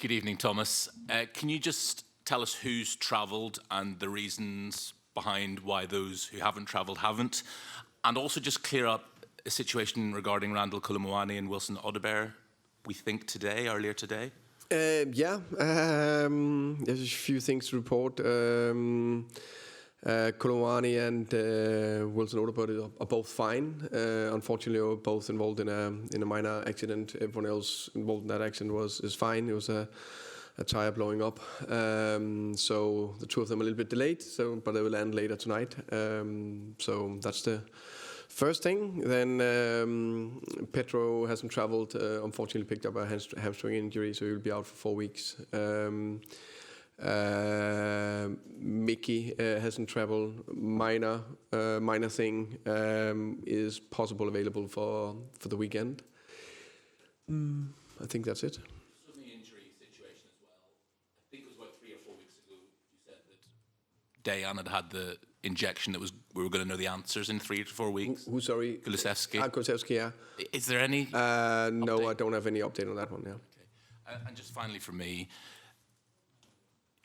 Good evening, Thomas. Can you just tell us who's travelled and the reasons behind why those who haven't travelled haven't? And also just clear up a situation regarding Randall Kolomoani and Wilson Odobert, we think earlier today? There's a few things to report. Kolomoani and Wilson Odobert are both fine. Unfortunately, are both involved in a minor accident. Everyone else involved in that accident is fine. It was a tire blowing up. So the two of them are a little bit delayed. But they will land later tonight. So that's the first thing. Then Pedro hasn't travelled. Unfortunately, picked up a hamstring injury, so he'll be out for 4 weeks. Mickey hasn't travelled. Minor thing, is possible available for the weekend. I think that's it. So the injury situation as well. I think it was about 3 or 4 weeks ago. You said that Dejan had the injection that we were going to know the answers in 3 to 4 weeks. Who sorry? Kulusevski. Kulusevski, yeah. Is there any? No, I don't have any update on that one. Yeah. Okay. And just finally for me.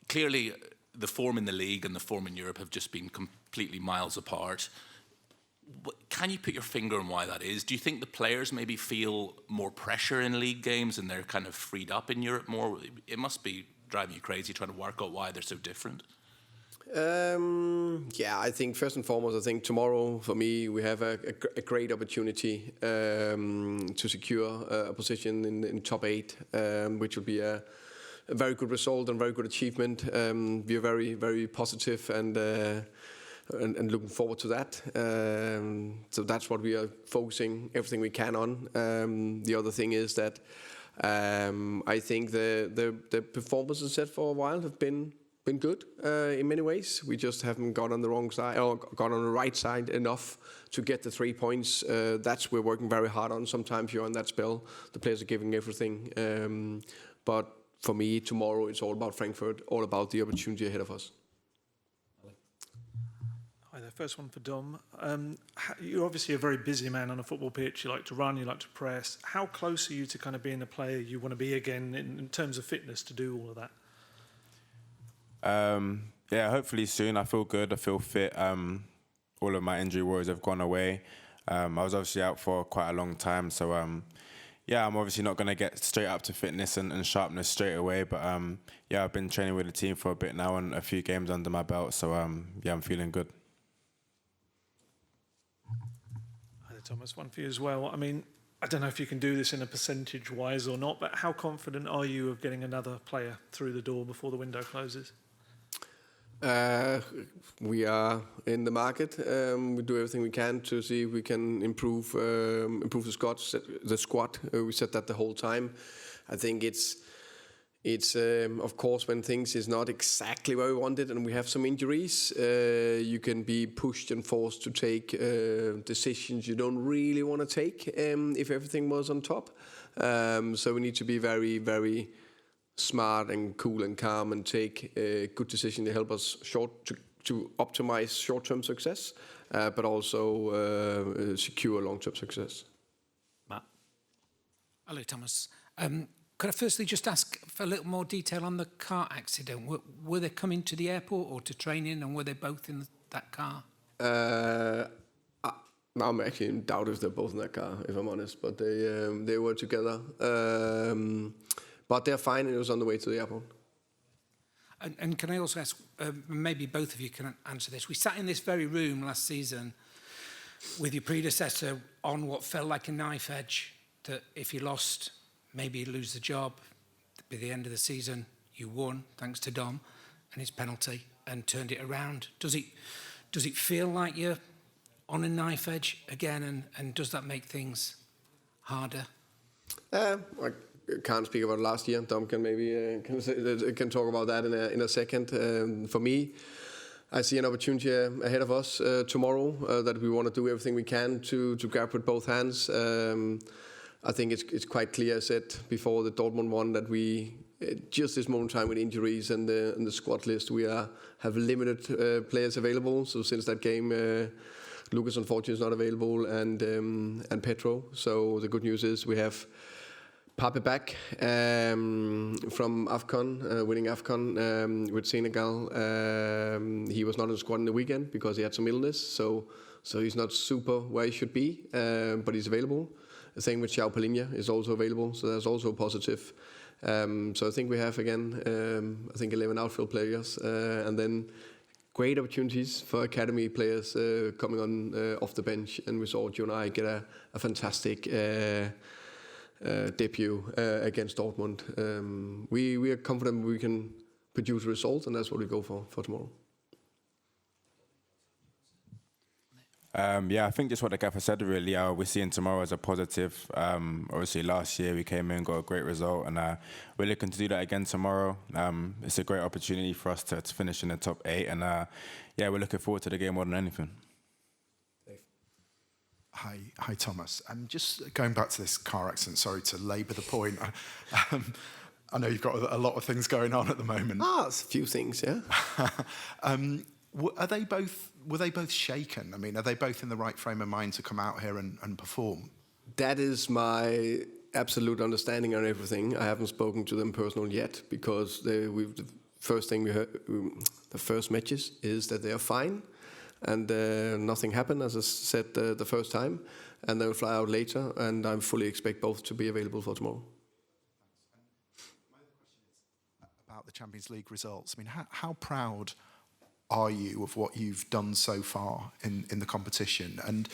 Clearly, the form in the league and the form in Europe have just been completely miles apart. Can you put your finger on why that is? Do you think the players maybe feel more pressure in league games and they're kind of freed up in Europe more? It must be driving you crazy trying to work out why they're so different. I think first and foremost, tomorrow for me we have a great opportunity to secure a position in top 8, which will be a very good result and very good achievement. We are very, very positive and looking forward to that. So that's what we are focusing everything we can on. The other thing is that I think the performances set for a while have been good in many ways. We just haven't got on the wrong side or got on the right side enough to get the 3 points. That's we're working very hard on. Sometimes you're on that spell. The players are giving everything, but for me, tomorrow it's all about Frankfurt, all about the opportunity ahead of us. Hi there, first one for Dom. You're obviously a very busy man on a football pitch. You like to run, you like to press. How close are you to kind of being a player you want to be again in terms of fitness to do all of that? Hopefully soon. I feel good, I feel fit. All of my injury worries have gone away. I was obviously out for quite a long time, so I'm obviously not going to get straight up to fitness and sharpness straight away, but I've been training with the team for a bit now and a few games under my belt, so I'm feeling good. Hi there, Thomas, one for you as well. I mean, I don't know if you can do this in a percentage-wise or not, but how confident are you of getting another player through the door before the window closes? We are in the market. We do everything we can to see if we can improve the squad. We said that the whole time. I think it's of course when things is not exactly where we wanted and we have some injuries, you can be pushed and forced to take decisions you don't really want to take if everything was on top. So we need to be very, very smart and cool and calm and take a good decision to help us to optimize short-term success, but also secure long-term success. Matt? Hello, Thomas. Could I firstly just ask for a little more detail on the car accident? Were they coming to the airport or to training, and were they both in that car? I'm actually in doubt if they're both in that car, if I'm honest, but they were together. But they're fine, and it was on the way to the airport. And can I also ask, maybe both of you can answer this. We sat in this very room last season with your predecessor on what felt like a knife edge, that if you lost, maybe you'd lose the job. By the end of the season, you won, thanks to Dom and his penalty, and turned it around. Does it feel like you're on a knife edge again, and does that make things harder? I can't speak about last year. Dom can maybe can talk about that in a second. For me, I see an opportunity ahead of us tomorrow that we want to do everything we can to grab with both hands. I think it's quite clear, I said before the Dortmund one, that we just this moment in time with injuries and the squad list, we have limited players available. So since that game, Lucas unfortunately is not available, and Pedro. So the good news is we have Pape back from AFCON, winning AFCON with Senegal. He was not in the squad in the weekend because he had some illness, so he's not super where he should be, but he's available. The same with João Palhinha is also available, so that's also positive. So I think we have again, 11 outfield players, and then great opportunities for academy players coming on off the bench, and we saw Jonai get a fantastic debut against Dortmund. We are confident we can produce a result, and that's what we go for tomorrow. I think just what the gaffer said really, we're seeing tomorrow as a positive. Obviously last year we came in, got a great result, and we're looking to do that again tomorrow. It's a great opportunity for us to finish in the top 8, and we're looking forward to the game more than anything. Hi, Thomas. Just going back to this car accident, sorry to labour the point. I know you've got a lot of things going on at the moment. It's a few things, yeah. Were they both shaken? I mean, are they both in the right frame of mind to come out here and perform? That is my absolute understanding on everything. I haven't spoken to them personally yet because the first thing we heard, the first matches, is that they are fine and nothing happened, as I said the first time, and they'll fly out later, and I fully expect both to be available for tomorrow. My other question is about the Champions League results. I mean, how proud are you of what you've done so far in the competition? And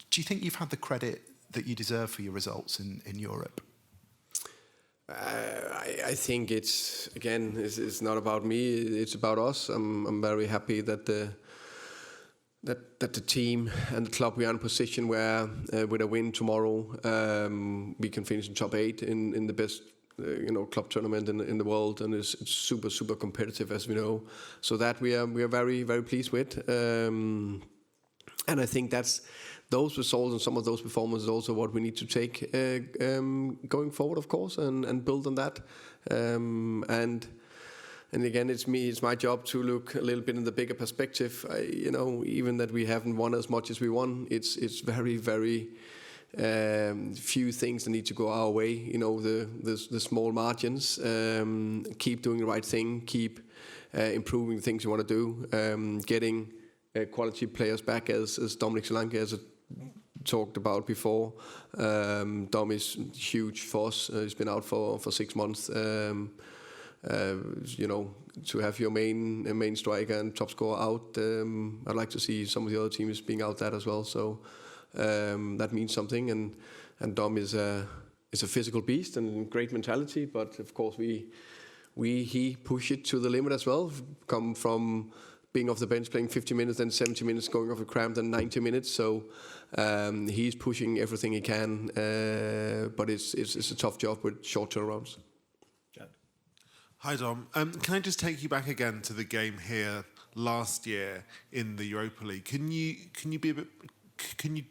do you think you've had the credit that you deserve for your results in Europe? I think it's not about me, it's about us. I'm very happy that the team and the club, we are in a position where with a win tomorrow, we can finish in top 8 in the best club tournament in the world, and it's super, super competitive, as we know. So that we are very, very pleased with. And I think that's those results and some of those performances also what we need to take going forward, of course, and build on that. And again, it's my job to look a little bit in the bigger perspective. Even that we haven't won as much as we won, it's very, very few things that need to go our way. The small margins. Keep doing the right thing. Keep improving the things you want to do. Getting quality players back, as Dominic Solanke has talked about before. Dom is huge for us. He's been out for 6 months. To have your main striker and top scorer out, I'd like to see some of the other teams being out that as well. So that means something. And Dom is a physical beast and great mentality. But of course, he push it to the limit as well. Come from being off the bench, playing 50 minutes, then 70 minutes, going off a cramp, then 90 minutes. So he's pushing everything he can. But it's a tough job with short turnarounds. Hi, Dom. Can I just take you back again to the game here last year in the Europa League? Can you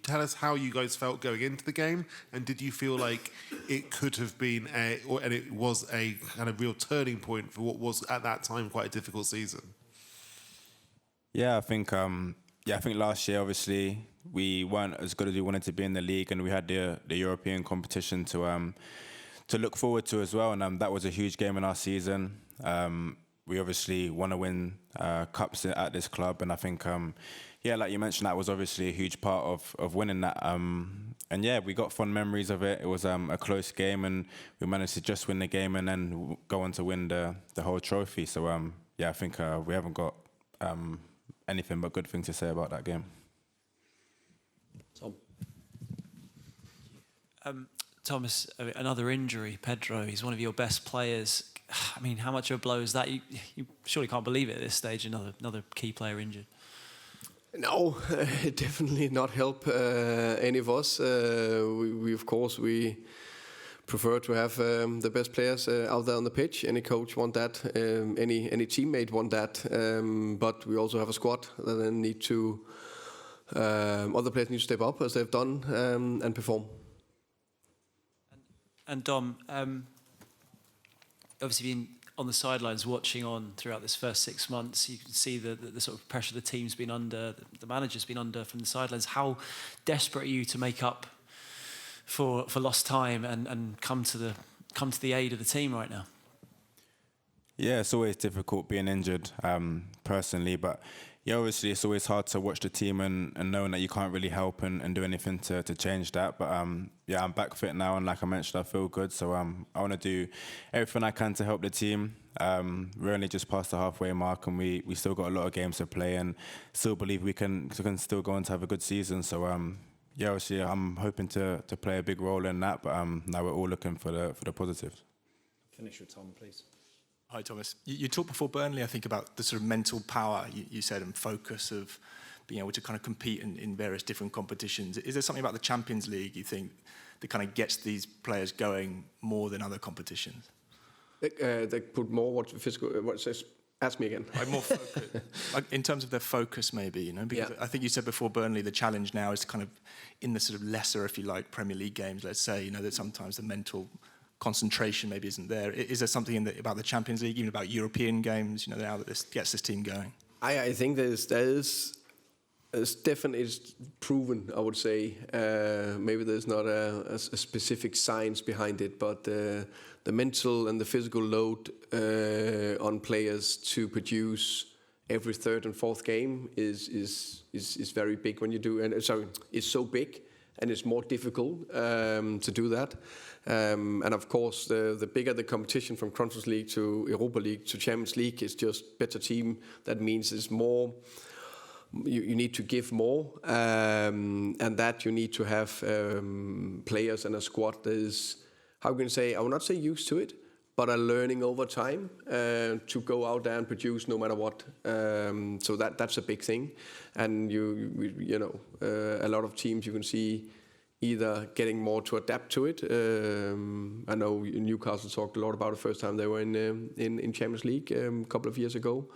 tell us how you guys felt going into the game, and did you feel like it could have been and it was a kind of real turning point for what was at that time quite a difficult season? I think last year obviously we weren't as good as we wanted to be in the league, and we had the European competition to look forward to as well, and that was a huge game in our season. We obviously want to win cups at this club, and I think, like you mentioned, that was obviously a huge part of winning that. We got fond memories of it. It was a close game, and we managed to just win the game and then go on to win the whole trophy. So, I think we haven't got anything but good things to say about that game. Thomas, another injury, Pedro, he's one of your best players. I mean, how much of a blow is that? You surely can't believe it at this stage, another key player injured. No, it definitely not help any of us. We of course, we prefer to have the best players out there on the pitch. Any coach want that, any teammate want that, but we also have a squad that then need to, other players need to step up as they've done and perform. And Dom, obviously been on the sidelines watching on throughout this first 6 months, you can see the sort of pressure the team's been under, the manager's been under from the sidelines. How desperate are you to make up for lost time and come to the aid of the team right now? Yeah, it's always difficult being injured, personally, but yeah, obviously it's always hard to watch the team and knowing that you can't really help and do anything to change that. But yeah, I'm back fit now, and like I mentioned, I feel good. So I want to do everything I can to help the team. We're only just past the halfway mark, and we still got a lot of games to play, and still believe we can still go on to have a good season. So yeah, obviously I'm hoping to play a big role in that. But now we're all looking for the positives. Finish with Tom, please. Hi, Thomas. You talked before Burnley, I think, about the sort of mental power, you said, and focus of being able to kind of compete in various different competitions. Is there something about the Champions League, you think, that kind of gets these players going more than other competitions? They put more physical. Ask me again. Like more focus, like in terms of their focus, maybe, you know, because I think you said before Burnley, the challenge now is kind of in the sort of lesser, if you like, Premier League games, let's say, you know, that sometimes the mental concentration maybe isn't there. Is there something about the Champions League, even about European games, you know, now that this gets this team going? I think there's definitely proven, I would say. Maybe there's not a specific science behind it, but the mental and the physical load on players to produce every third and fourth game is very big when you do, and it's so big. And it's more difficult to do that. And of course, the bigger the competition from Conference League to Europa League to Champions League is just better team. That means it's more. You need to give more, and that you need to have players and a squad that is, how can you say? I will not say used to it, but are learning over time to go out there and produce no matter what. So that's a big thing, and you know a lot of teams you can see either getting more to adapt to it. I know Newcastle talked a lot about it the first time they were in Champions League a couple of years ago,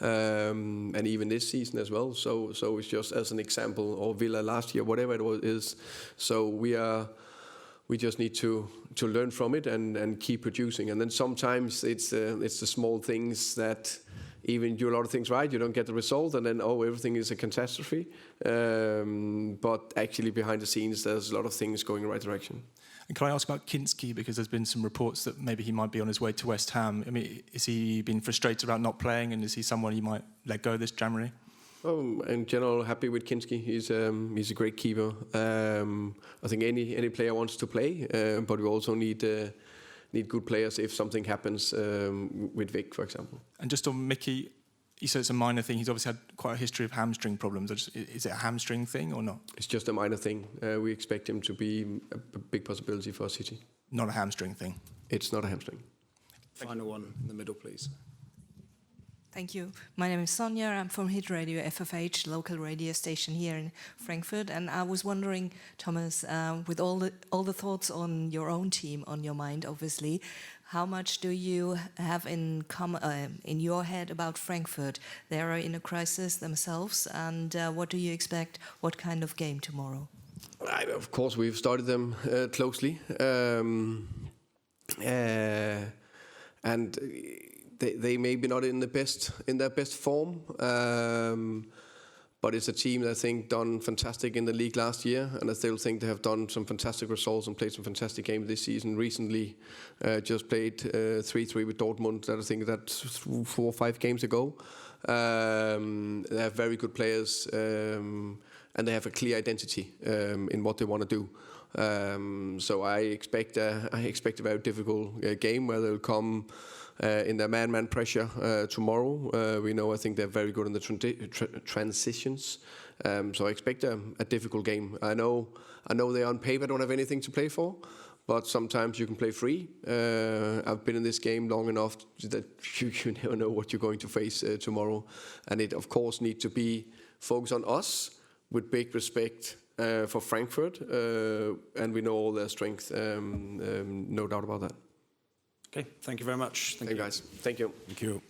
and even this season as well. So it's just as an example, or Villa last year, whatever it is. So we just need to learn from it and keep producing. And then sometimes it's the small things that even do a lot of things right, you don't get the result, and then everything is a catastrophe. But actually behind the scenes, there's a lot of things going in the right direction. And can I ask about Kinski, because there's been some reports that maybe he might be on his way to West Ham. I mean, is he been frustrated about not playing, and is he someone you might let go this January? Oh, in general, happy with Kinski. He's a great keeper. I think any player wants to play, but we also need good players if something happens with Vic, for example. And just on Mickey, you said it's a minor thing. He's obviously had quite a history of hamstring problems. Is it a hamstring thing or not? It's just a minor thing. We expect him to be a big possibility for City. Not a hamstring thing? It's not a hamstring. Final one in the middle, please. Thank you. My name is Sonia. I'm from Hit Radio FFH, local radio station here in Frankfurt. And I was wondering, Thomas, with all the thoughts on your own team on your mind, obviously, how much do you have in your head about Frankfurt? They are in a crisis themselves, and what do you expect? What kind of game tomorrow? Of course, we've studied them closely, and they may be not in their best form, but it's a team that I think done fantastic in the league last year, and I still think they have done some fantastic results and played some fantastic games this season. Recently, just played 3-3 with Dortmund. I think that's 4 or 5 games ago. They have very good players, and they have a clear identity in what they want to do. So I expect a very difficult game where they'll come in their man pressure tomorrow. We know, I think they're very good in the transitions. So I expect a difficult game. I know they on paper don't have anything to play for, but sometimes you can play free. I've been in this game long enough that you never know what you're going to face tomorrow. And it, of course, needs to be focused on us with big respect for Frankfurt. And we know all their strength, no doubt about that. Okay, thank you very much. Thank you, guys. Thank you. Thank you.